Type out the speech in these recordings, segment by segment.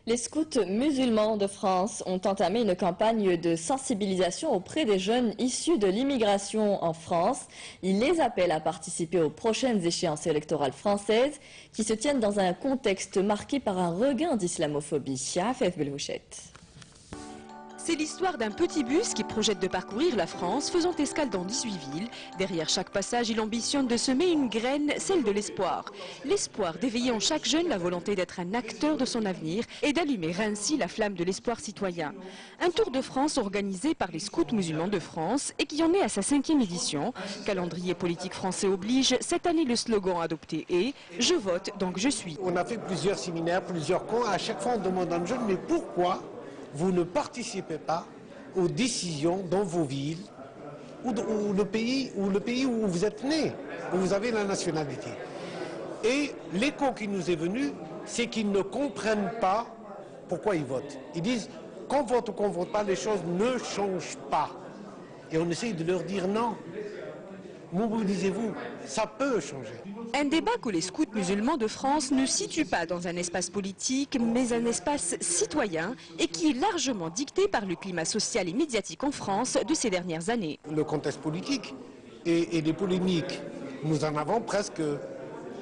Les scouts musulmans de France ont entamé une campagne de sensibilisation auprès des jeunes issus de l'immigration en France. Ils les appellent à participer aux prochaines échéances électorales françaises qui se tiennent dans un contexte marqué par un regain d'islamophobie. Afef Belhouchet. C'est l'histoire d'un petit bus qui projette de parcourir la France, faisant escale dans 18 villes. Derrière chaque passage, il ambitionne de semer une graine, celle de l'espoir. L'espoir d'éveiller en chaque jeune la volonté d'être un acteur de son avenir et d'allumer ainsi la flamme de l'espoir citoyen. Un tour de France organisé par les scouts musulmans de France et qui en est à sa 5e édition. Calendrier politique français oblige, cette année le slogan adopté est « Je vote, donc je suis ». On a fait plusieurs séminaires, plusieurs camps. À chaque fois, on demande à un jeune, mais pourquoi vous ne participez pas aux décisions dans vos villes ou le pays où vous êtes né, où vous avez la nationalité. Et l'écho qui nous est venu, c'est qu'ils ne comprennent pas pourquoi ils votent. Ils disent qu'on vote ou qu'on ne vote pas, les choses ne changent pas. Et on essaye de leur dire non. Mobilisez-vous, ça peut changer. Un débat que les scouts musulmans de France ne situent pas dans un espace politique, mais un espace citoyen et qui est largement dicté par le climat social et médiatique en France de ces dernières années. Le contexte politique et les polémiques, nous en avons presque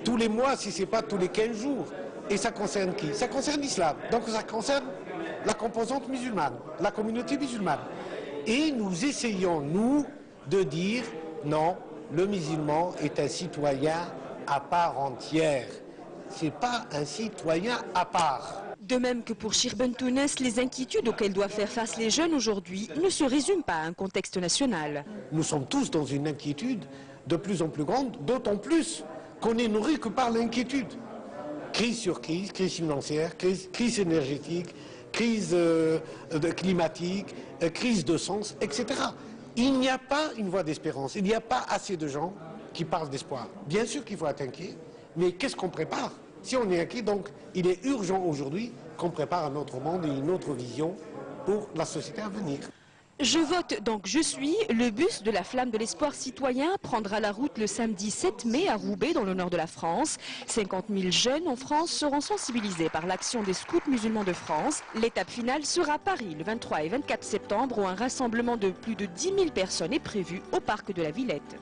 tous les mois, si ce n'est pas tous les 15 jours. Et ça concerne qui? Ça concerne l'islam, donc ça concerne la composante musulmane, la communauté musulmane. Et nous essayons, nous, de dire non, le musulman est un citoyen à part entière. Ce n'est pas un citoyen à part. De même que pour Shirben Tounes, les inquiétudes auxquelles doivent faire face les jeunes aujourd'hui ne se résument pas à un contexte national. Nous sommes tous dans une inquiétude de plus en plus grande, d'autant plus qu'on est nourri que par l'inquiétude. Crise sur crise, crise financière, crise énergétique, crise climatique, crise de sens, etc. Il n'y a pas une voie d'espérance, il n'y a pas assez de gens qui parlent d'espoir. Bien sûr qu'il faut être inquiet, mais qu'est-ce qu'on prépare? Si on est inquiet, donc il est urgent aujourd'hui qu'on prépare un autre monde et une autre vision pour la société à venir. Je vote donc je suis. Le bus de la flamme de l'espoir citoyen prendra la route le samedi 7 mai à Roubaix dans le nord de la France. 50 000 jeunes en France seront sensibilisés par l'action des scouts musulmans de France. L'étape finale sera Paris le 23 et 24 septembre où un rassemblement de plus de 10 000 personnes est prévu au parc de la Villette.